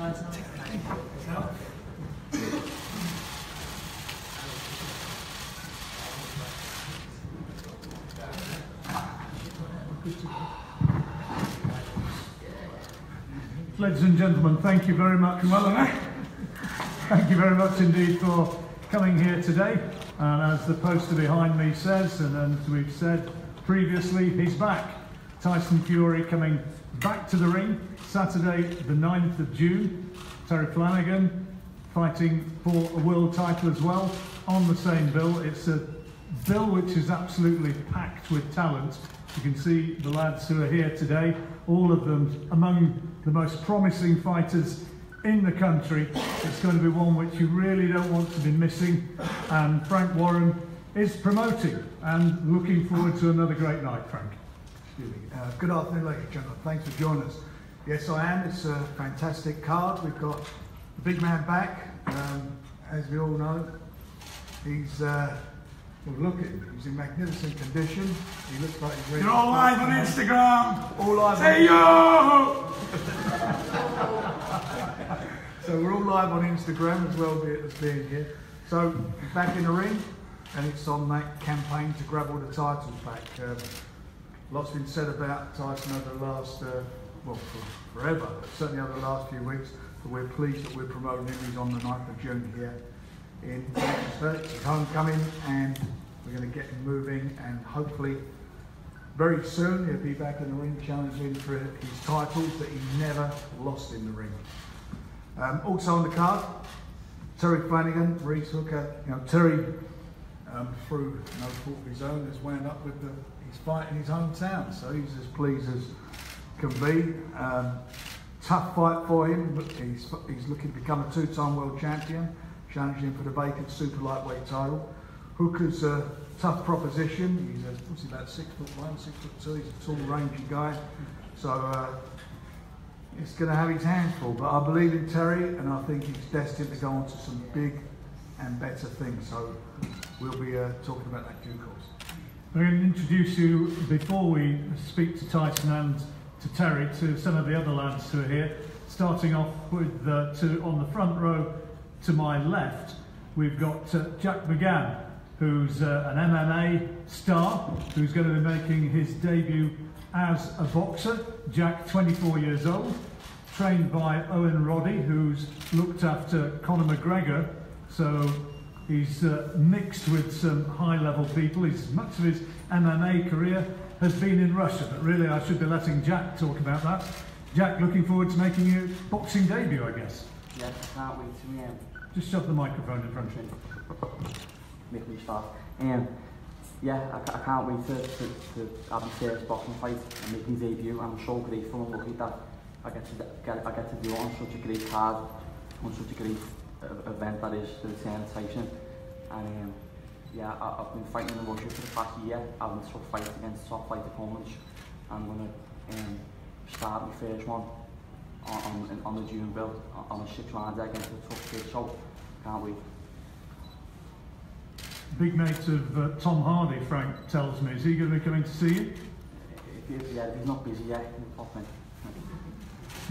Tyson. Ladies and gentlemen, thank you very much. Thank you very much indeed for coming here today. And as the poster behind me says, and as we've said previously, he's back. Tyson Fury coming back to the ring Saturday the 9th of June. Terry Flanagan fighting for a world title as well on the same bill. It's a bill which is absolutely packed with talent. You can see the lads who are here today, all of them among the most promising fighters in the country. It's going to be one which you really don't want to be missing, and Frank Warren is promoting and looking forward to another great night. Frank. Excuse me. Good afternoon, ladies and gentlemen. Thanks for joining us. Yes, I am. It's a fantastic card. We've got the big man back. As we all know, he's he's in magnificent condition. He looks like he's ready. You're all live on Instagram. All live. Say yo! So we're all live on Instagram as well as being here. So back in the ring, and it's on that campaign to grab all the titles back. Lots been said about Tyson over the last, forever, but certainly over the last few weeks. But we're pleased that we're promoting him. He's on the 9th of June here in Manchester. It's homecoming, and we're going to get him moving, and hopefully very soon he'll be back in the ring challenging for his titles that he never lost in the ring. Also on the card, Terry Flanagan, Reese Hooker. Terry, through no fault of his own, has wound up with his fight in his hometown, so he's as pleased as can be. Tough fight for him, but he's looking to become a two-time world champion, challenging for the vacant super lightweight title. Hooker's a tough proposition. He's about 6'1", 6'2". He's a tall, rangy guy, so it's going to have his hands full. But I believe in Terry, and I think he's destined to go on to some big and better things. So we'll be talking about that due course. I'm going to introduce you, before we speak to Tyson and to Terry, to some of the other lads who are here. Starting off with on the front row to my left, we've got Jack McGann, who's an MMA star, who's going to be making his debut as a boxer. Jack, 24 years old, trained by Owen Roddy, who's looked after Conor McGregor, so he's mixed with some high-level people. Much of his MMA career has been in Russia, but really I should be letting Jack talk about that. Jack, looking forward to making your boxing debut, I guess. Yes, I can't wait to just shove the microphone in front of you. Make me start. Yeah, I can't wait to have my first boxing fight and make my debut. I'm so grateful and lucky that I get to do it on such a great card, on such a great event that is the return of Tyson. And yeah, I've been fighting in Russia for the past year, having tough fights against top flight opponents. I'm going to start my first one on the June bill, on a 6-round against a tough kid, so can't wait. Big mate of Tom Hardy, Frank tells me. Is he going to be coming to see you? If he's not busy yet, he'll pop in.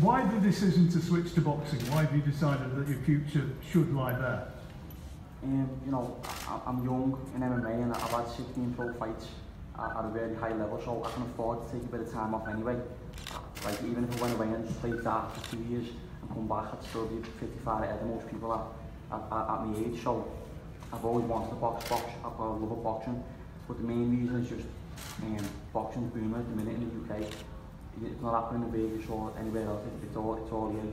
Why the decision to switch to boxing? Why have you decided that your future should lie there? I'm young in MMA and I've had 16 pro fights at a very high level, so I can afford to take a bit of time off anyway. Like, even if I went away and just played that for 2 years and come back, I'd still be 55 ahead of most people at my age. So I've always wanted to box. I've got a love of boxing, but the main reason is just boxing's booming at the minute in the UK. It's not happening in Vegas or anywhere else. It's all here.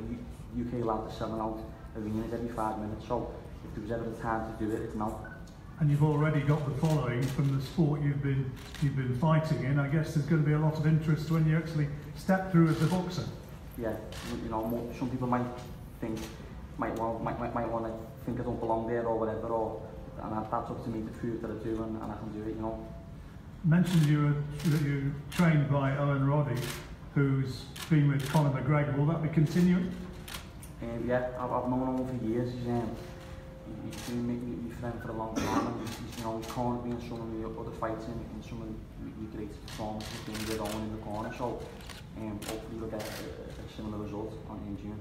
UK lads are selling out arenas every 5 minutes. So if there was ever the time to do it, it's now. And you've already got the following from the sport you've been fighting in. I guess there's going to be a lot of interest when you actually step through as a boxer. Yeah, some people might want to think I don't belong there or whatever, and that's up to me to prove that I do, and I can do it. Mentioned that you trained by Owen Roddy, who's been with Conor McGregor. Will that be continuing? Yeah, I've known him for years. He's been my friend for a long time, and he's cornered me in some of the other fights in some of the greatest performances being with Owen in the corner. So hopefully we'll get a similar result in June.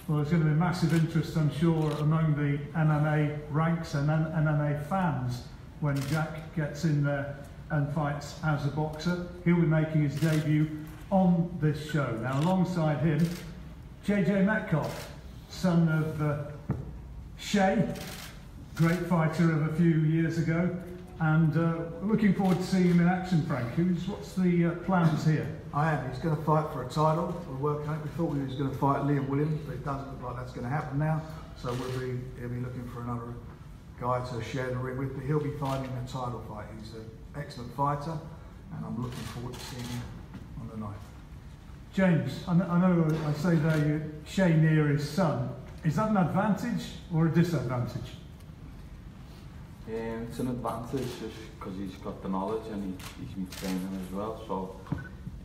Well, there's going to be massive interest, I'm sure, among the MMA ranks and MMA fans when Jack gets in there and fights as a boxer. He'll be making his debut on this show. Now, alongside him, JJ Metcalf, son of Shay, great fighter of a few years ago, and looking forward to seeing him in action, Frank. What's the plans here? I am. He's going to fight for a title. We're working on it. We thought he was going to fight Liam Williams, but it doesn't look like that's going to happen now. So he'll be looking for another guy to share the ring with, but he'll be fighting a title fight. He's an excellent fighter, and I'm looking forward to seeing him on the night. James, I know I say there you're Shay near his son. Is that an advantage or a disadvantage? It's an advantage just because he's got the knowledge and he's been training as well, so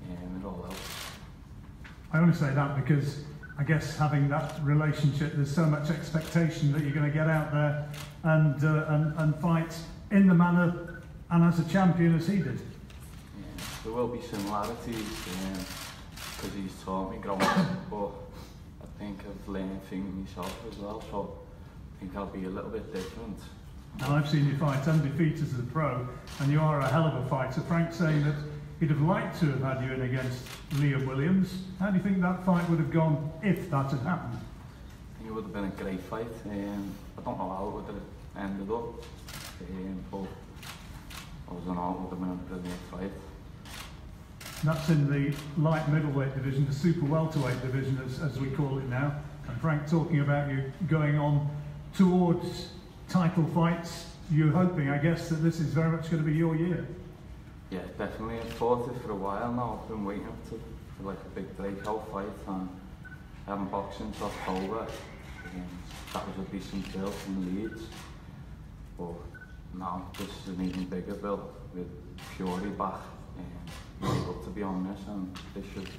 it all helps. I only say that because I guess having that relationship, there's so much expectation that you're going to get out there and fight in the manner and as a champion as he did. Yeah, there will be similarities because he's taught me growing up, but I think I've learned things myself as well, so I think I'll be a little bit different. Now, I've seen you fight undefeated as a pro, and you are a hell of a fighter. Frank's saying that he'd have liked to have had you in against Liam Williams. How do you think that fight would have gone if that had happened? I think it would have been a great fight. I don't know how it would have ended up, but I was know it would have been a brilliant fight. That's in the light middleweight division, the super welterweight division as we call it now. And Frank talking about you going on towards title fights. You're hoping, I guess, that this is very much going to be your year. Yeah, definitely. I've fought it for a while now. I've been waiting for like a big breakout fight, and I haven't boxed since October. That was a decent bill from Leeds, but now this is an even bigger bill with Fury back. I'm able to be on this, and this should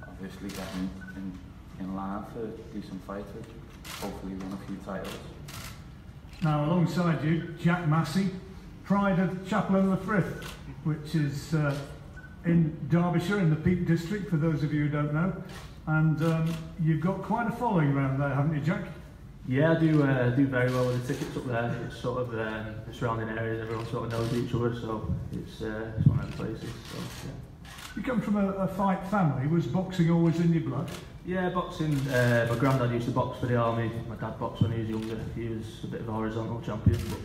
obviously get me in line for a decent fight. Hopefully win a few titles. Now, alongside you, Jack Massey, pride of Chapel and the Frith, which is in Derbyshire, in the Peak District, for those of you who don't know. And you've got quite a following around there, haven't you, Jack? Yeah, I do very well with the tickets up there. It's sort of the surrounding areas, everyone sort of knows each other, so it's one of the places. So, yeah. You come from a fight family. Was boxing always in your blood? Yeah, boxing. My granddad used to box for the army. My dad boxed when he was younger. He was a bit of a horizontal champion, but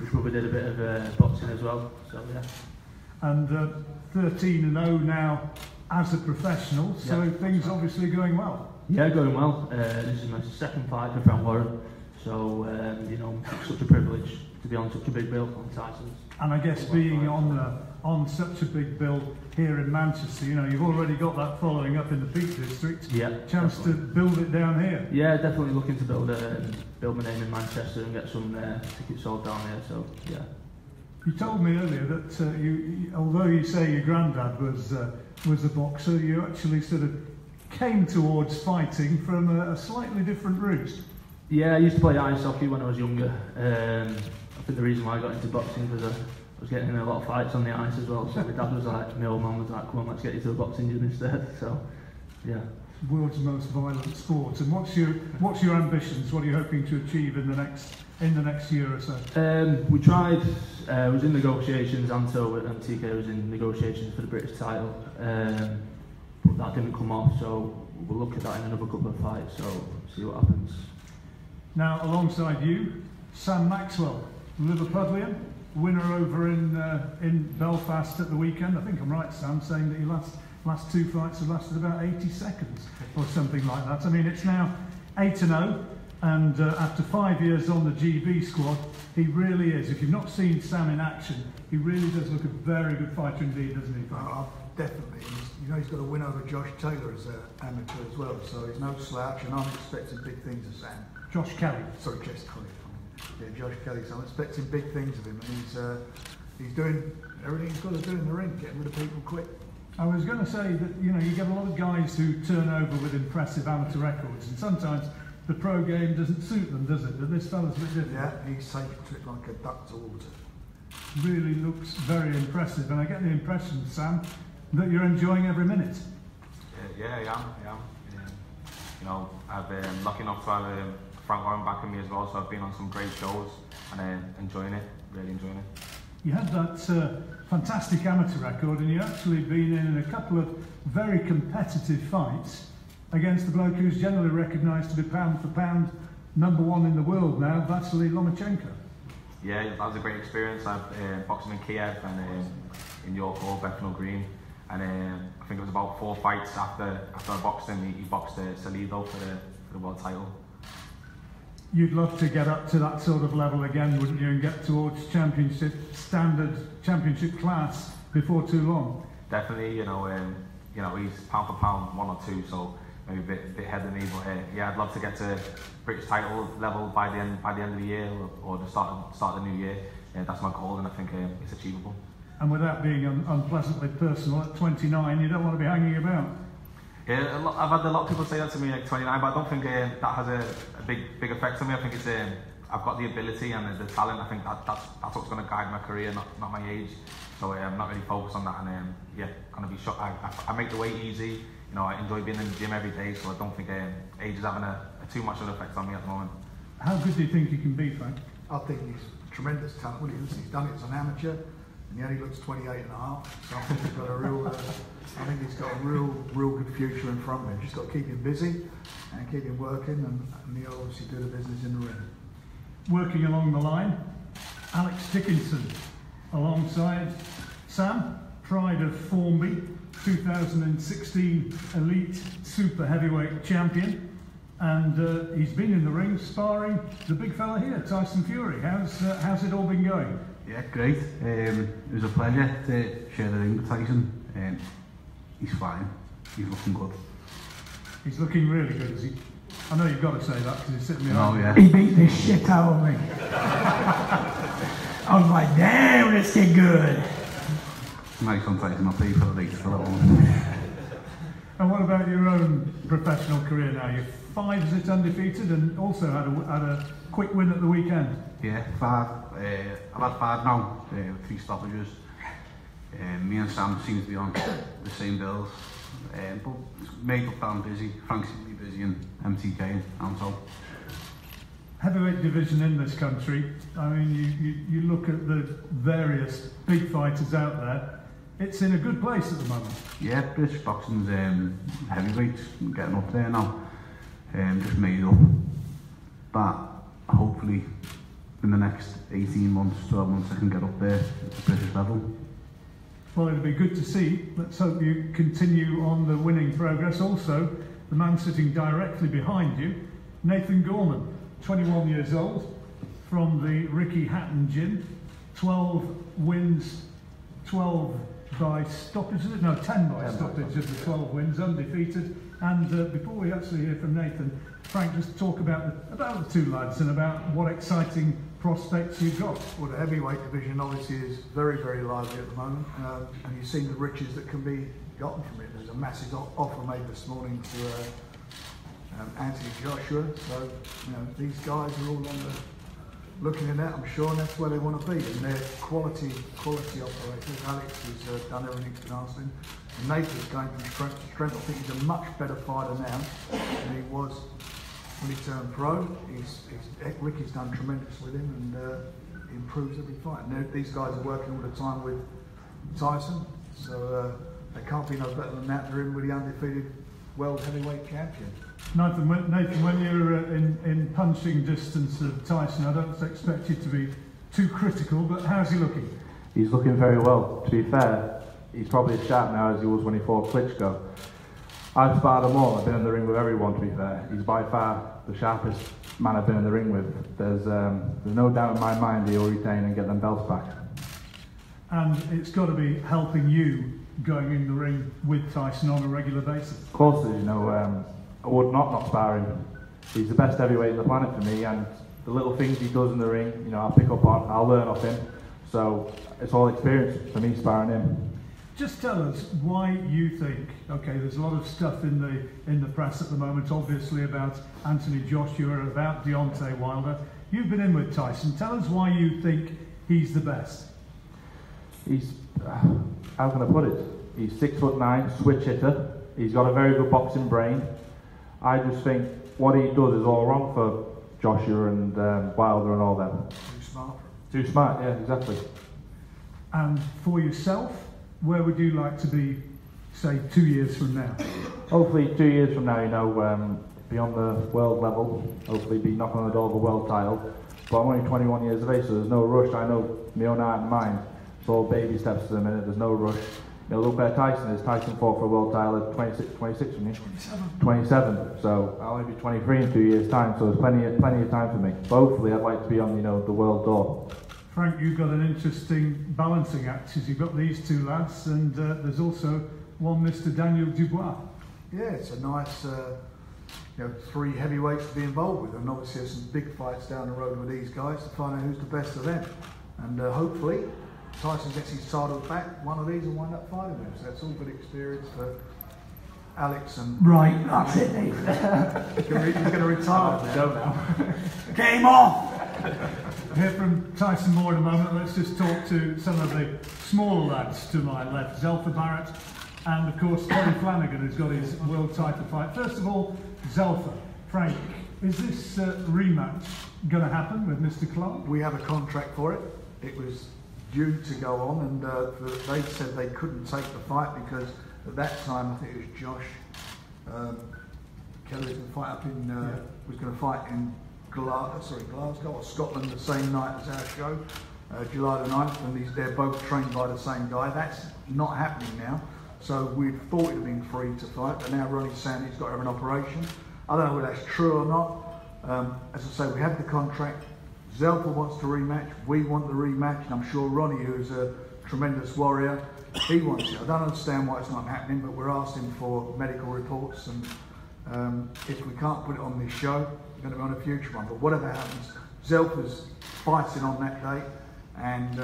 his brother did a bit of boxing as well. So yeah. And 13-0 now as a professional. So yeah, things obviously going well. Yeah, going well. This is my second fight for Frank Warren. So you know, it's such a privilege to be on such a big bill on Tyson. And I guess being on such a big bill here in Manchester, you know, you've already got that following up in the Peak District. Yeah, chance definitely to build it down here. Yeah, definitely looking to build my name in Manchester and get some tickets sold down here. So yeah. You told me earlier that although you say your granddad was a boxer, you actually sort of came towards fighting from a slightly different route. Yeah, I used to play ice hockey when I was younger. I think the reason why I got into boxing was I was getting in a lot of fights on the ice as well. So my dad was like, my old man was like, come on, let's get you to a boxing gym instead. So, yeah. World's most violent sport. And what's your ambitions? What are you hoping to achieve in the next year or so? We tried. Was in negotiations. Anto and TK was in negotiations for the British title, but that didn't come off. So we'll look at that in another couple of fights. So see what happens. Now, alongside you, Sam Maxwell, Liverpudlian, winner over in Belfast at the weekend. I think I'm right, Sam, saying that your last two fights have lasted about 80 seconds or something like that. I mean, it's now 8-0, and after 5 years on the GB squad, he really is. If you've not seen Sam in action, he really does look a very good fighter indeed, doesn't he? Definitely. You know, he's got a win over Josh Taylor as an amateur as well, so he's no slouch, and I'm expecting big things of Sam. Josh Kelly. Sorry, Josh Kelly. Yeah, Josh Kelly. So I'm expecting big things of him, and he's doing everything he's got to do in the ring, getting rid of people quick. I was going to say that, you know, you get a lot of guys who turn over with impressive amateur records, and sometimes the pro game doesn't suit them, does it? But this fella's a bit different. Yeah, he's taking to it like a duck to water. Really looks very impressive, and I get the impression, Sam, that you're enjoying every minute. Yeah, I am. you know, I've been lucky enough to have Frank Warren backing me as well, so I've been on some great shows and enjoying it, really enjoying it. You had that fantastic amateur record, and you've actually been in a couple of very competitive fights against the bloke who's generally recognised to be pound for pound #1 in the world now, Vasily Lomachenko. Yeah, that was a great experience. I've boxing in Kiev and in York Hall, Bethnal Green, and I think it was about 4 fights after I boxed him. He boxed Salido for the world title. You'd love to get up to that sort of level again, wouldn't you, and get towards championship standard, championship class before too long? Definitely, you know, he's pound for pound 1 or 2, so maybe a bit ahead of me. But yeah, I'd love to get to British title level by the end of the year or the start of the new year. That's my goal, and I think it's achievable. And without being unpleasantly personal, at 29, you don't want to be hanging about. Yeah, I've had a lot of people say that to me at 29, but I don't think that has a big effect on me. I think it's I've got the ability and the talent. I think that's what's going to guide my career, not my age. So I'm not really focused on that, and yeah, going to be shot. I make the weight easy. You know, I enjoy being in the gym every day, so I don't think age is having a too much of an effect on me at the moment. How good do you think you can be, Frank? I think he's tremendous talent. Well, he's done it as an amateur, and he only looks 28 and a half. So I think he's got a real good future in front of him. Just got to keep him busy and keep him working, and he'll obviously do the business in the ring. Working along the line, Alex Dickinson, alongside Sam, pride of Formby, 2016 Elite Super Heavyweight Champion, and he's been in the ring sparring the big fella here, Tyson Fury. How's it all been going? Yeah, great. It was a pleasure to share the ring with Tyson. He's fine. He's looking good. He's looking really good, is he? I know you've got to say that because he's sitting behind Oh, yeah. He beat the shit out of me. I was like, damn, let's get good. Nice on Tyson. I'll pay for the latest for that one. And what about your own professional career now? You're 5, is it, undefeated, and also had a quick win at the weekend? Yeah, 5. I've had 5 now, with 3 stoppages. Me and Sam seem to be on the same bills. But made up down busy. Frank seems to be busy, and MTK and Anto. Heavyweight division in this country, I mean, you look at the various big fighters out there, it's in a good place at the moment. Yeah, British boxing's heavyweights, getting up there now. Just made up. But hopefully in the next 18 months, 12 months, I can get up there at the British level. Well, it'll be good to see. Let's hope you continue on the winning progress. Also, the man sitting directly behind you, Nathan Gorman, 21 years old, from the Ricky Hatton gym, 12 wins, 12 by stoppage, is it? No, 10 by stoppage of the 12 wins, undefeated. And before we actually hear from Nathan, Frank, just talk about the 2 lads and about what exciting prospects you've got. Well, the heavyweight division obviously is very, very lively at the moment, and you've seen the riches that can be gotten from it. There's a massive offer made this morning to Anthony Joshua, so you know these guys are all on the looking at that, I'm sure, and that's where they want to be. And they're quality operators. Alex has done everything he's been asked him. And Nathan's going from strength to strength. I think he's a much better fighter now than he was when he turned pro. Ricky's done tremendous with him, and he improves every fight. And these guys are working all the time with Tyson, so they can't be no better than that. They're in with the undefeated world heavyweight champion. Nathan, when you're in punching distance of Tyson, I don't expect you to be too critical, but how's he looking? He's looking very well. To be fair, he's probably as sharp now as he was when he fought Klitschko. I've sparred him all. I've been in the ring with everyone, to be fair. He's by far the sharpest man I've been in the ring with. There's no doubt in my mind he'll retain and get them belts back. And it's got to be helping you going in the ring with Tyson on a regular basis. Of course, you know, I would not spar him. He's the best heavyweight on the planet for me, and the little things he does in the ring, you know, I'll pick up on, I'll learn off him. So it's all experience for me sparring him. Just tell us why you think, okay, there's a lot of stuff in the press at the moment, obviously about Anthony Joshua, about Deontay Wilder. You've been in with Tyson. Tell us why you think he's the best. He's, how can I put it? He's 6'9", switch hitter. He's got a very good boxing brain. I just think what he does is all wrong for Joshua and Wilder and all them. Too smart for him. Too smart, yeah, exactly. And for yourself, where would you like to be, say, 2 years from now? Hopefully 2 years from now, you know, be on the world level, hopefully be knocking on the door of a world title. But I'm only 21 years of age, so there's no rush. I know my own heart and mind. It's all baby steps at the minute, there's no rush. You know, look where Tyson is. Tyson fought for a world title at 26, wasn't he? 27. So I'll only be 23 in 2 years' time, so there's plenty of time for me. But hopefully I'd like to be on, you know, the world tour. Frank, you've got an interesting balancing act, because you've got these two lads, and there's also one Mr. Daniel Dubois. Yeah, it's a nice, you know, 3 heavyweights to be involved with, and obviously there's some big fights down the road with these guys to find out who's the best of them. And hopefully Tyson gets his title back, one of these will wind up fighting him. So that's all good experience for Alex and... Right, that's it, Nathan. He's going to retire now. Get him off! Hear from Tyson more in a moment. Let's just talk to some of the smaller lads to my left. Zelfa Barrett and, of course, Terry Flanagan, who's got his world title fight. First of all, Zelfa. Frank, is this rematch going to happen with Mr. Clark? We have a contract for it. It was due to go on, and they said they couldn't take the fight because at that time, I think it was Josh Kelly was going to fight up in Glasgow or Scotland the same night as our show, July the 9th, and they're both trained by the same guy. That's not happening now. So we thought it had been free to fight, but now Ronnie's saying he's got to have an operation. I don't know whether that's true or not. As I say, we have the contract. Zelfa wants to rematch, we want the rematch, and I'm sure Ronnie, who's a tremendous warrior, he wants it. I don't understand why it's not happening, but we're asking for medical reports, and if we can't put it on this show, we're going to be on a future one. But whatever happens, Zelfa's fighting on that day, and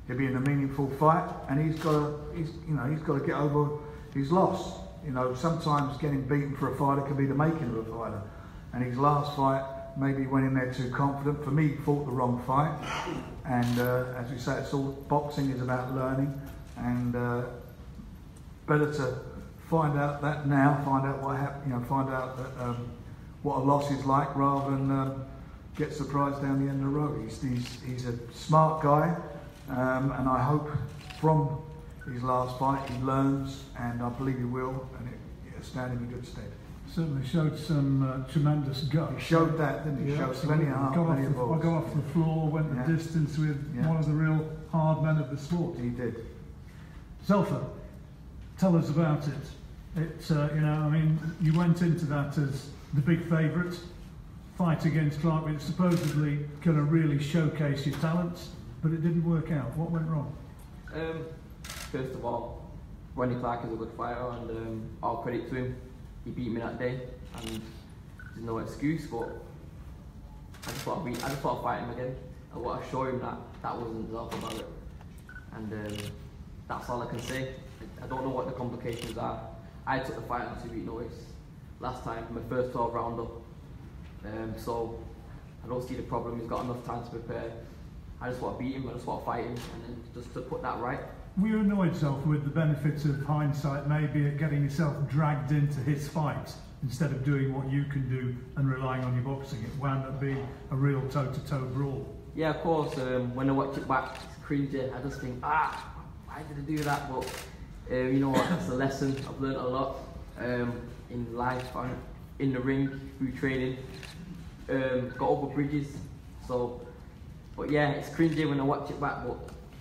he'll be in a meaningful fight, and he's got to get over his loss. You know, sometimes getting beaten for a fighter can be the making of a fighter, and his last fight maybe went in there too confident. For me, he fought the wrong fight, and as we say, it's all boxing is about learning, and better to find out that now, find out what happened, you know, find out that what a loss is like, rather than get surprised down the end of the road. He's a smart guy, and I hope from his last fight he learns, and I believe he will, and it'll stand him in good stead. Certainly showed some tremendous guts. He showed that, didn't he? Yeah, Showed plenty of heart, plenty of balls. Got off the floor, went the distance with one of the real hard men of the sport. He did. Zelfa, tell us about it. It's, you know, I mean, you went into that as the big favourite, fight against Clark, which supposedly going to really showcase your talents, but it didn't work out. What went wrong? First of all, Ronnie Clark is a good fighter, and all credit to him. He beat me that day, and there's no excuse, but I just want to fight him again. I want to show him that that wasn't Zelfa Barrett, and that's all I can say. I don't know what the complications are. I took the fight on 2 week notice last time, my first 12 rounder, so I don't see the problem. He's got enough time to prepare. I just want to beat him, I just want to fight him, and then just to put that right. Were you annoyed, Zelfa, with the benefits of hindsight, maybe at getting yourself dragged into his fight instead of doing what you can do and relying on your boxing? It wound up being a real toe-to-toe brawl. Yeah, of course. When I watch it back, it's cringy. I just think, why did I do that? But you know what? It's a lesson. I've learned a lot in life, and in the ring, through training. Got over bridges. So, but yeah, it's cringy when I watch it back. But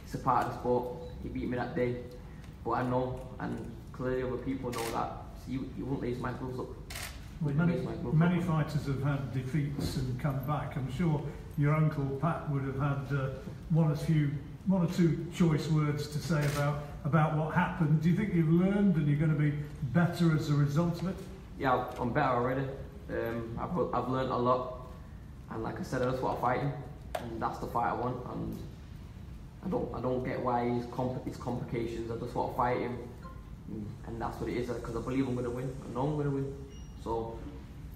it's a part of the sport. He beat me that day, but I know, and clearly other people know that. So you won't raise my gloves up. Well, many fighters have had defeats and come back. I'm sure your uncle Pat would have had one or two choice words to say about what happened. Do you think you've learned and you're going to be better as a result of it? Yeah, I'm better already. I've learned a lot, and like I said, I just want to fight him, and that's the fight I want. And I don't get why it's complications. I just want to fight him, and that's what it is. Because I believe I'm going to win. I know I'm going to win. So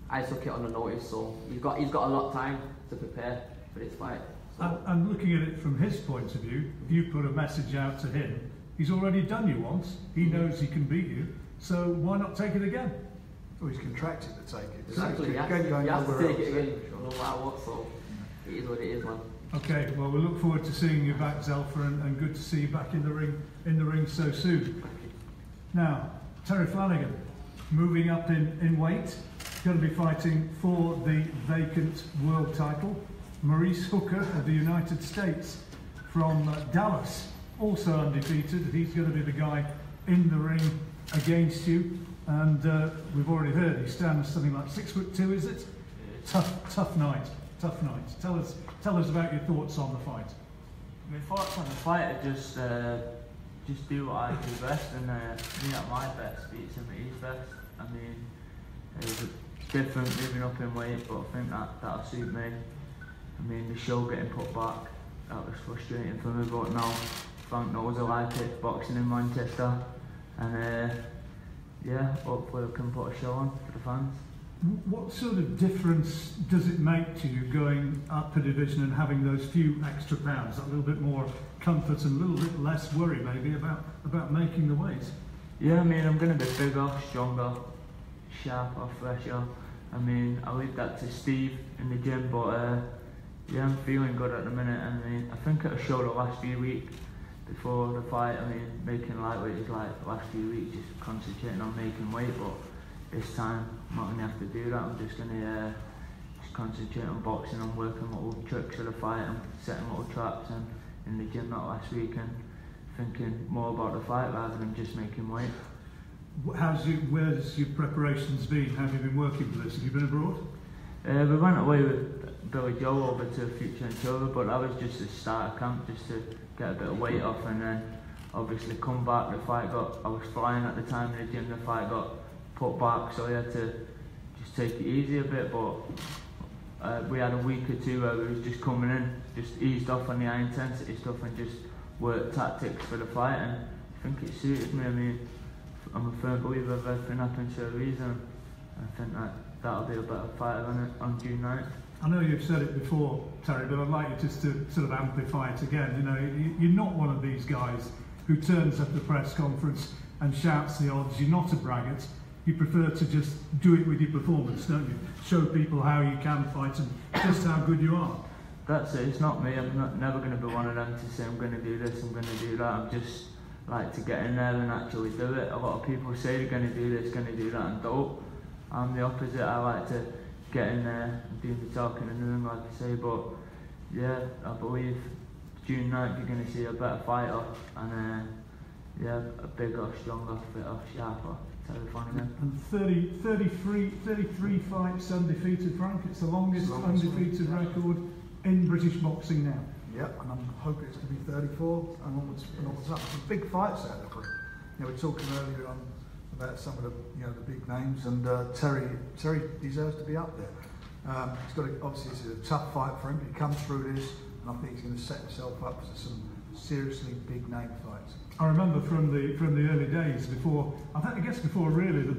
I took it on the notice. So he's got a lot of time to prepare for this fight. So. And looking at it from his point of view, if you put a message out to him, he's already done you once. He knows he can beat you. So why not take it again? Well, he's contracted to take it. Exactly, you have to take it again, no matter what, so it is what it is, man. Okay, well, we look forward to seeing you back, Zelfa, and good to see you back in the ring so soon. Now, Terry Flanagan, moving up in weight, going to be fighting for the vacant world title. Maurice Hooker of the United States from Dallas, also undefeated. He's going to be the guy in the ring against you. And we've already heard he stands something like 6'2", is it? Tough night. Tell us about your thoughts on the fight. My thoughts on the fight are just do what I do best, and me at my best beats him at his best. I mean, it was different moving up in weight, but I think that'll suit me. I mean, the show getting put back, that was frustrating for me, but now Frank knows I like it, boxing in Manchester, and yeah, hopefully we can put a show on for the fans. What sort of difference does it make to you going up a division and having those few extra pounds, a little bit more comfort and a little bit less worry maybe about making the weight? Yeah, I mean, I'm going to be bigger, stronger, sharper, fresher. I mean, I leave that to Steve in the gym, but yeah, I'm feeling good at the minute. I mean, I think at a show the last few weeks before the fight, I mean, making lightweight is like the last few weeks just concentrating on making weight, but this time I'm not going to have to do that. I'm just going to just concentrate on boxing. I'm working little tricks for the fight and setting little traps and in the gym that last week and thinking more about the fight rather than just making weight. Where's your preparations been? Have you been working for this? Have you been abroad? We went away with Billy Joe over to Future and Silver, but that was just a start of camp, just to get a bit of weight off, and then obviously come back. The fight I was flying at the time in the gym, the fight got put back, so I had to just take it easy a bit, but we had a week or two where we was just coming in, just eased off on the high intensity stuff and just worked tactics for the fight, and I think it suited me. I mean, I'm a firm believer of everything happens for a reason. I think that'll be a better fight on June 9th. I know you've said it before, Terry, but I'd like you just to sort of amplify it again. You know, you're not one of these guys who turns up at the press conference and shouts the odds. You're not a braggart. You prefer to just do it with your performance, don't you? Show people how you can fight and just how good you are. That's it, it's not me. I'm never going to be one of them to say I'm going to do this, I'm going to do that. I'm just like to get in there and actually do it. A lot of people say they're going to do this, going to do that, and don't. I'm the opposite. I like to get in there and do the talking and doing, like I say. But yeah, I believe June 9th you're going to see a better fighter and yeah, a bigger, stronger, fitter, sharper. And 33 fights undefeated, Frank. It's the longest undefeated record in British boxing now. Yep, and I'm hoping it's going to be 34 and onwards up. Some big fights out there. You know, we were talking earlier on about some of the the big names, and Terry deserves to be up there. He's got obviously this is a tough fight for him. He comes through this, and I think he's going to set himself up for some seriously big name fights. I remember from the early days, before really the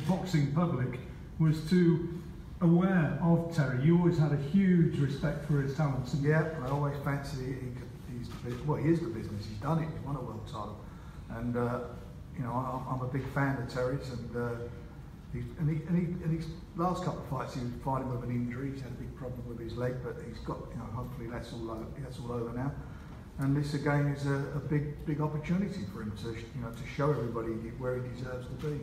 boxing public was too aware of Terry. You always had a huge respect for his talents. Yeah, I always fancied he is the business. He's done it. He's won a world title, and I'm a big fan of Terry's. And his last couple of fights, he was fighting with an injury. He's had a big problem with his leg, but he's got hopefully that's all over now. And this again is a big opportunity for him to to show everybody where he deserves to be.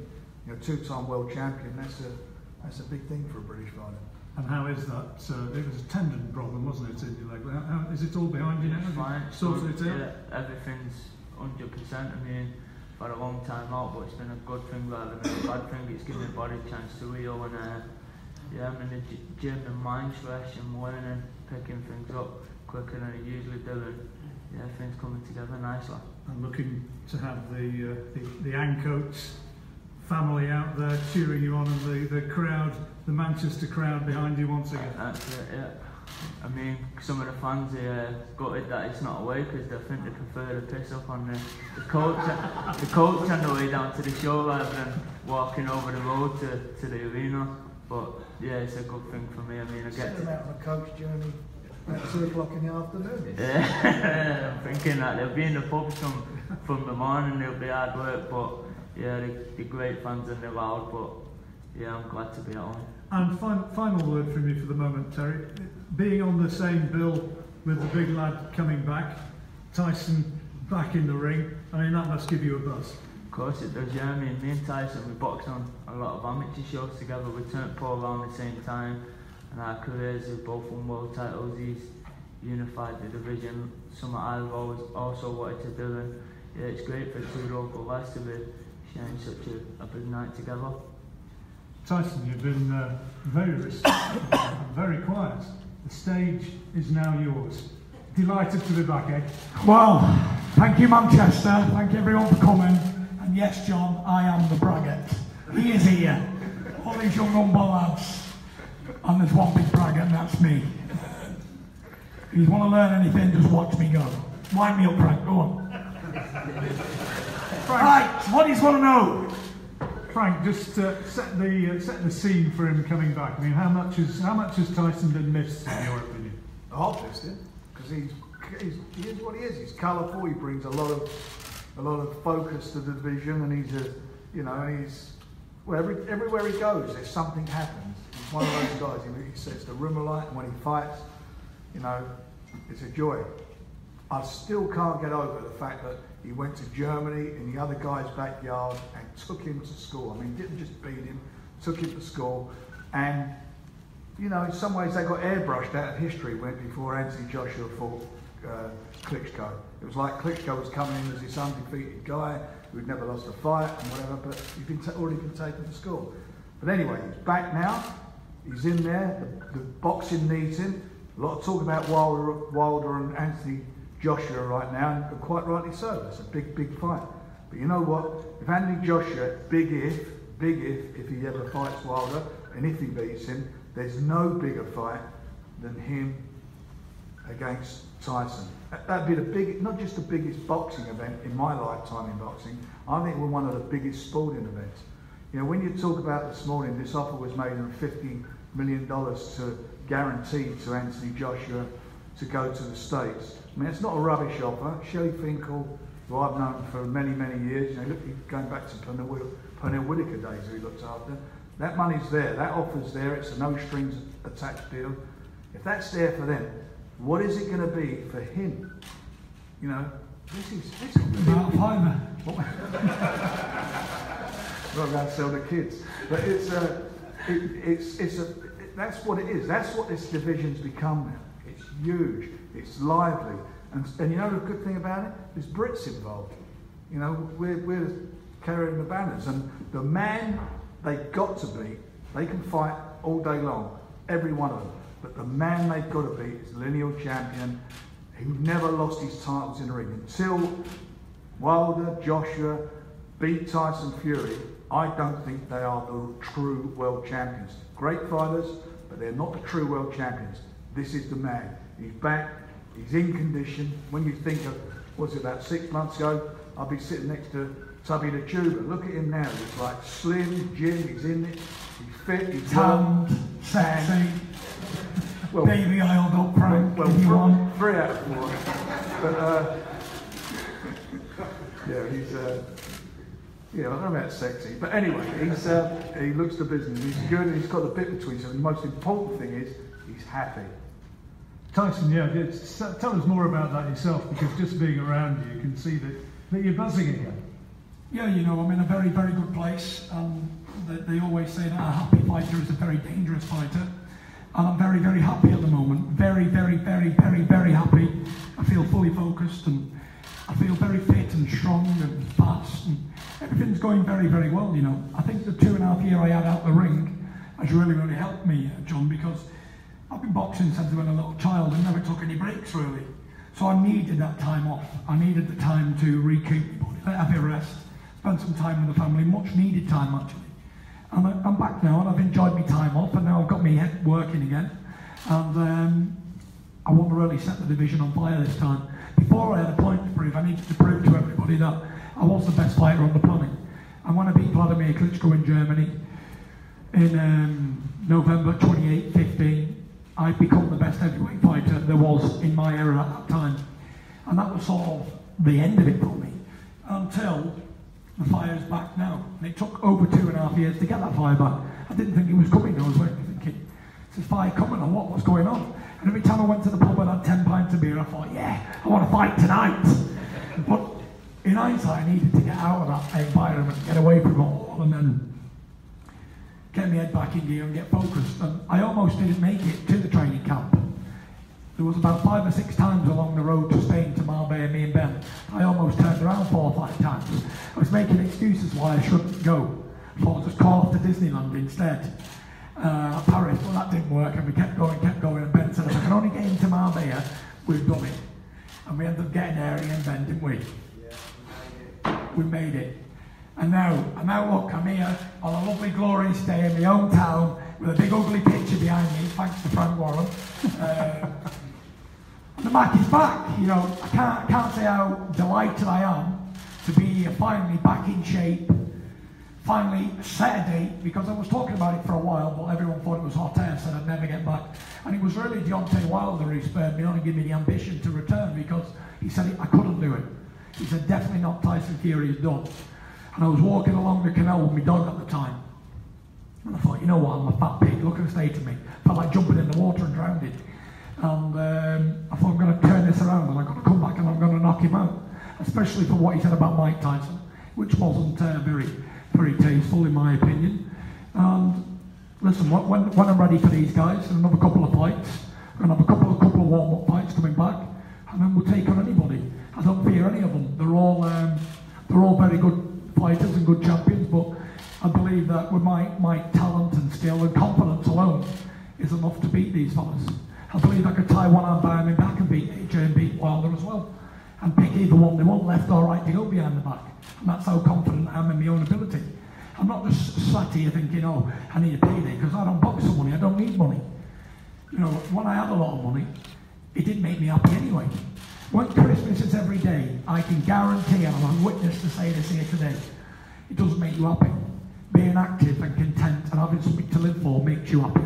Two-time world champion. That's a big thing for a British fighter. And how is that? It was a tendon problem, wasn't it, in your leg? How is it all behind you now? Fine. Sorted it out? Yeah, everything's 100%. I mean, I've had a long time out, but it's been a good thing rather than a bad thing. It's given my body a chance to heal, and yeah, I'm in the gym and mind's fresh and learning, picking things up quicker than I usually do. And yeah, things coming together nicely. I'm looking to have the Ancoats family out there cheering you on, and the crowd, the Manchester crowd behind you once again. That's it, yeah. I mean, some of the fans are gutted that it's not away because they think they prefer to piss up on the coach on the way down to the show rather than walking over the road to the arena. But yeah, it's a good thing for me. I mean, I get them out on a coach journey at 2 o'clock in the afternoon. Yeah, I'm thinking that they'll be in the pubs from the morning. They'll be hard work, but yeah, they're great fans and they're loud. But yeah, I'm glad to be at home. And final word from you for the moment, Terry. Being on the same bill with the big lad coming back, Tyson back in the ring, I mean, that must give you a buzz. Of course it does, yeah. I mean, me and Tyson, we boxed on a lot of amateur shows together. We turned pro around the same time, and our careers have both won world titles. He's unified the division, something I've always also wanted to do, and yeah, it's great for two local lads to be sharing such a big night together. Tyson, you've been very respectful and very quiet. The stage is now yours. Delighted to be back, eh? Well, thank you, Manchester. Thank you, everyone, for coming. And yes, John, I am the braggart. He is here. All these young humble lads. And there's one big braggart, and that's me. If you want to learn anything, just watch me go. Wind me up, Frank. Go on. Right, what do you want to know? Frank, just set the scene for him coming back. I mean, how much has Tyson been missed, in your opinion? I've missed him because he is what he is. He's colourful. He brings a lot of focus to the division, and well, everywhere he goes, there's something happens. He's one of those guys. He sets the room alight, and when he fights, it's a joy. I still can't get over the fact that he went to Germany in the other guy's backyard and took him to school. I mean, didn't just beat him, took him to school. And, in some ways they got airbrushed out of history before Anthony Joshua fought Klitschko. It was like Klitschko was coming in as this undefeated guy who'd never lost a fight and whatever, but he'd already been taken to school. But anyway, he's back now. He's in there. The boxing needs him. A lot of talk about Wilder and Anthony Joshua right now, and quite rightly so. That's a big fight. But you know what? If Anthony Joshua, big if he ever fights Wilder, and if he beats him, there's no bigger fight than him against Tyson. That'd be not just the biggest boxing event in my lifetime in boxing. I think we're one of the biggest sporting events. When you talk about this morning, this offer was made of $50 million to guarantee to Anthony Joshua to go to the States. I mean, it's not a rubbish offer. Shelley Finkel, who I've known for many years, going back to Pernell Whitaker days, who he looked after. That money's there. That offer's there. It's a no strings attached deal. If that's there for them, what is it going to be for him? This is About fiber. We're going to sell the kids, but that's what it is. That's what this division's become now. It's huge. It's lively, and the good thing about it? There's Brits involved. We're carrying the banners, and the man they've got to beat. They can fight all day long, every one of them. But the man they've got to beat is the lineal champion. He never lost his titles in the ring until Wilder, Joshua beat Tyson Fury. I don't think they are the true world champions. Great fighters, but they're not the true world champions. This is the man. He's back. He's in condition. When you think of, about 6 months ago, I'll be sitting next to Tubby the Tuber. Look at him now. He's like slim, Jim. He's in it. He's fit. He's tanned, sexy. Well, baby oiled up, Frank. Well, if you want. 3 out of 4. But yeah, he's. I don't know about sexy, but anyway, he looks the business. He's good, and he's got the bit between him. The most important thing is he's happy. Tyson, tell us more about that yourself, because just being around you can see that you're buzzing again. Yeah, I'm in a very, very good place. They always say that a happy fighter is a very dangerous fighter. And I'm very, very happy at the moment. Very, very, very, very, very happy. I feel fully focused, and I feel very fit and strong and fast. And everything's going very, very well, I think the 2.5 years I had out the ring has really, really helped me, John, because I've been boxing since I was a little child and never took any breaks, really. So I needed that time off. I needed the time to recoup my body, have a rest, spend some time with the family, much needed time, actually. And I'm back now, and I've enjoyed my time off, and now I've got my head working again. And I want to really set the division on fire this time. Before I had a point to prove, I needed to prove to everybody that I was the best fighter on the planet. And when I beat Vladimir Klitschko in Germany in November 2015, I'd become the best heavyweight fighter there was in my era at that time. And that was sort of the end of it for me, until the fire's back now. And it took over 2.5 years to get that fire back. I didn't think it was coming. I was thinking, is this fight coming or what? What's going on? And every time I went to the pub and had 10 pints of beer, I thought, yeah, I want to fight tonight. But in hindsight, I needed to get out of that environment, get away from it all, and then get my head back in gear and get focused. And I almost didn't make it to the training camp. There was about 5 or 6 times along the road to Spain, to Marbella, me and Ben. I almost turned around 4 or 5 times. I was making excuses why I shouldn't go. So I'll just call off to Disneyland instead. Paris, well that didn't work, and we kept going, and Ben said, if I can only get into Marbella, we've done it. And we ended up getting there in Ben, didn't we? Yeah, we made it. And now look, I'm here on a lovely, glorious day in my own town with a big, ugly picture behind me, thanks to Frank Warren. The Mac is back. You know, I can't say how delighted I am to be here, finally back in shape, finally set a date, because I was talking about it for a while, but everyone thought it was hot air, said I'd never get back. And it was really Deontay Wilder who spurred me on and gave me the ambition to return, because he said I couldn't do it. He said, definitely not Tyson Fury is done. And I was walking along the canal with my dog at the time. And I thought, you know what, I'm a fat pig, look at the state of me. Felt like jumping in the water and drowning. And I thought, I'm going to turn this around and I'm going to come back and I'm going to knock him out. Especially for what he said about Mike Tyson, which wasn't very tasteful in my opinion. And listen, when I'm ready for these guys, another couple of fights, I'm going to have a couple of warm-up fights coming back, and then we'll take on anybody. I don't fear any of them. They're all very good fighters and good champions, but I believe that with my talent and skill and confidence alone is enough to beat these fellas. I believe I could tie one arm behind my back and beat AJ and beat Wilder as well, and pick either one they want, left or right, to go behind the back. And that's how confident I am in my own ability. I'm not just sat here thinking, oh, I need a payday, because I don't box for money, I don't need money. You know, when I had a lot of money, it didn't make me happy anyway. When Christmas is every day, I can guarantee, and I'm a witness to say this here today, it doesn't make you happy. Being active and content and having something to live for makes you happy.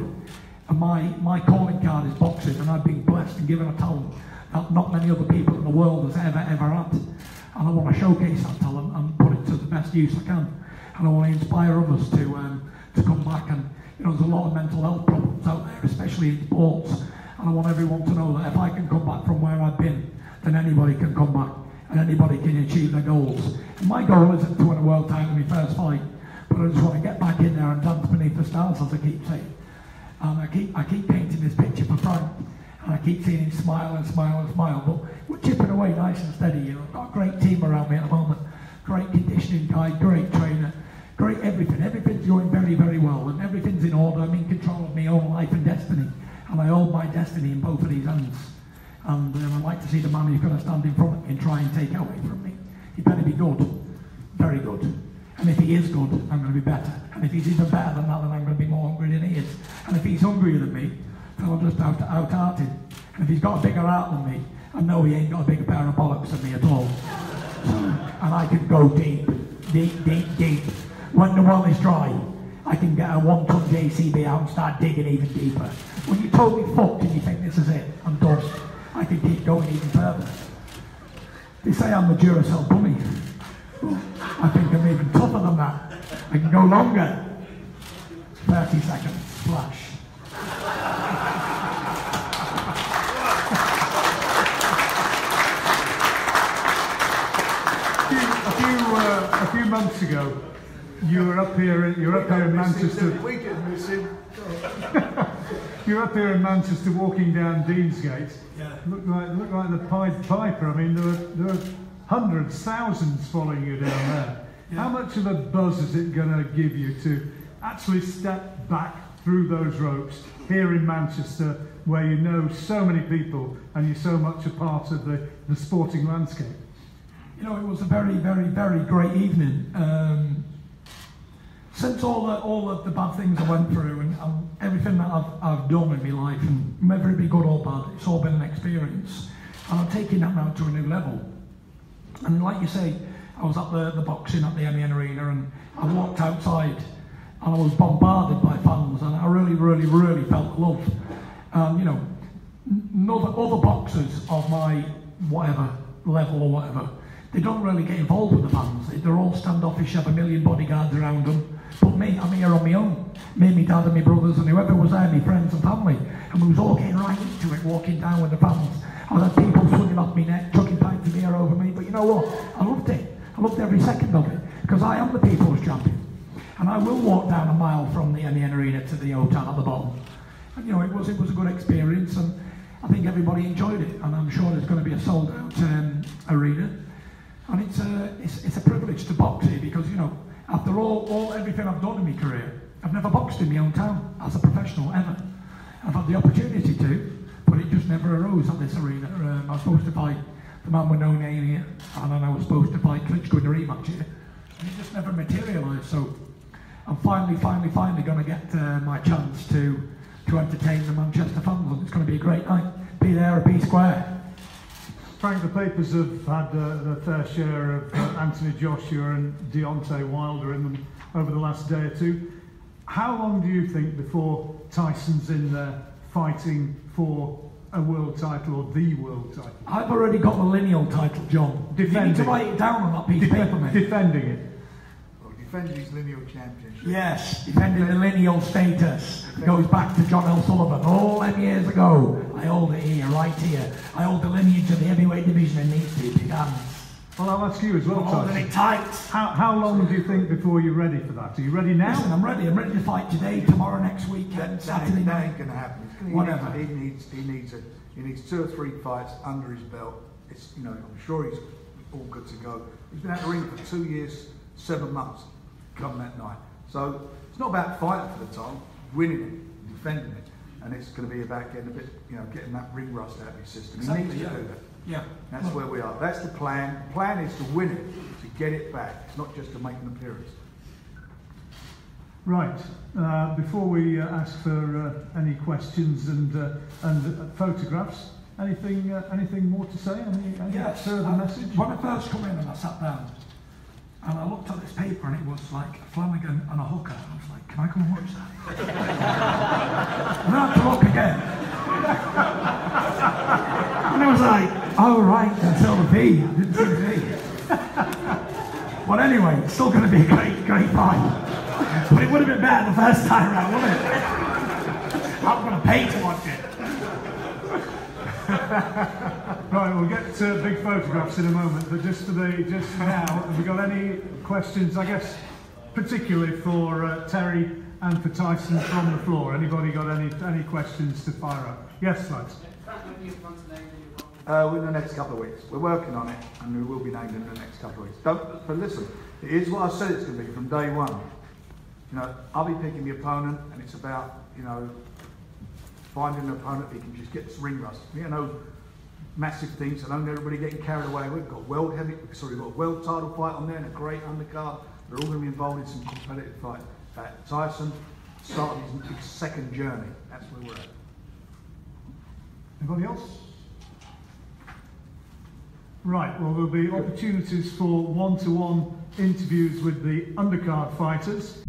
And my calling card is boxing, and I've been blessed and given a talent that not many other people in the world has ever had. And I want to showcase that talent and put it to the best use I can. And I want to inspire others to come back. And you know, there's a lot of mental health problems out there, especially in sports. And I want everyone to know that if I can come back from where I've been, then anybody can come back and anybody can achieve their goals. And my goal isn't to win a world title in my first fight, but I just want to get back in there and dance beneath the stars, as I keep saying. And I keep painting this picture for Frank, and I keep seeing him smile and smile and smile, but we're chipping away nice and steady. You know, I've got a great team around me at the moment, great conditioning guy, great trainer, great everything. Everything's going very, very well, and everything's in order. I'm in control of my own life and destiny, and I hold my destiny in both of these hands. And I'd like to see the man who's going to stand in front of me and try and take it away from me. He better be good, very good. And if he is good, I'm going to be better. And if he's even better than that, then I'm going to be more hungry than he is. And if he's hungrier than me, then I'll just out-heart him. And if he's got a bigger heart than me, I know he ain't got a bigger pair of bollocks than me at all. And I can go deep, deep, deep, deep. When the well is dry, I can get a 1-ton JCB out and start digging even deeper. When you're totally fucked and you think this is it, I'm done, I can keep going even further. They say I'm the Duracell bunny. I think I'm even tougher than that. I can go longer. 30 seconds, splash. A few months ago, you were up here in Manchester. We can miss him. You were up here in Manchester walking down Deansgate. Yeah. Looked like the Pied Piper. I mean, there were hundreds, thousands following you down there. Yeah. How much of a buzz is it going to give you to actually step back through those ropes here in Manchester, where you know so many people and you're so much a part of the sporting landscape? You know, it was a very, very, very great evening. Since all of the bad things I went through and everything that I've done in my life, and whether it be good or bad, it's all been an experience. And I'm taking that now to a new level. And like you say, I was at the boxing at the MEN Arena, and I walked outside and I was bombarded by fans, and I really, really, really felt the love. You know, other boxers of my whatever level or whatever, they don't really get involved with the fans. They're all standoffish, have a million bodyguards around them. But me, I'm here on my own. Me and my dad and my brothers and whoever was there, my friends and family. And we was all getting right into it, walking down with the fans. I had people swinging off my neck, chucking pints of beer over me. But you know what? I loved it. I loved every second of it. Because I am the people's champion. And I will walk down a mile from the MEN Arena to the hotel at the bottom. And you know, it was a good experience, and I think everybody enjoyed it. And I'm sure there's going to be a sold-out arena. And it's a privilege to box here because, you know, after everything I've done in my career, I've never boxed in my own town as a professional ever. I've had the opportunity to, but it just never arose at this arena. I was supposed to fight the man with no name here, and then I was supposed to fight Klitschko in the rematch here, and it just never materialised. So I'm finally going to get my chance to entertain the Manchester fans, and it's going to be a great night. Be there at B Square. Frank, the papers have had their fair share of Anthony Joshua and Deontay Wilder in them over the last day or two. How long do you think before Tyson's in there fighting for a world title or the world title? I've already got the lineal title, John. Defending. You need to write it down on that piece of paper, mate. Defending it. Well, defending his lineal championship. Yes, defending the lineal status. Goes back to John L. Sullivan all them years ago. I hold it here, right here. I hold the lineage of the heavyweight division in these two big hands. Well, I'll ask you as well, I'm holding Tyson. it tight. How long do you think before you're ready for that? Are you ready now? Listen, I'm ready. I'm ready to fight today, tomorrow, next weekend, Saturday That night. ain't going to happen. Whatever. He needs 2 or 3 fights under his belt. It's, you know, I'm sure he's all good to go. He's been out of the ring for 2 years, 7 months. Come that night. So it's not about fighting for the title, winning it, defending it, and it's going to be about getting a bit, you know, getting that ring rust out of your system. Exactly, He needs yeah. to do that. Yeah. That's where we are. That's the plan. The plan is to win it, to get it back. It's not just to make an appearance. Right. Before we ask for any questions and photographs, anything more to say? Any Yes. further message? When I first come in and I sat down, and I looked at this paper and it was like Flanagan and a hooker. I was like, can I go and watch that? And I had to look again. And I was like, oh right, until the V. I didn't see the V. But anyway, it's still going to be a great fight. But it would have been better the first time round, wouldn't it? I'm going to pay to watch it. Right, we'll get to big photographs in a moment, but just now, have we got any questions, I guess, particularly for Terry and for Tyson from the floor? Anybody got any questions to fire up? Yes, lads. In the next couple of weeks. We're working on it, and we will be named in the next couple of weeks. But listen, it is what I said it's going to be from day one. You know, I'll be picking the opponent, and it's about, you know, finding an opponent that can just get this ring rust. You know, massive things, and don't get everybody getting carried away. We've got we've got a world title fight on there and a great undercard. They're all going to be involved in some competitive fights. Tyson started his second journey. That's where we're at. Anybody else? Right, well, there'll be opportunities for one-to-one interviews with the undercard fighters.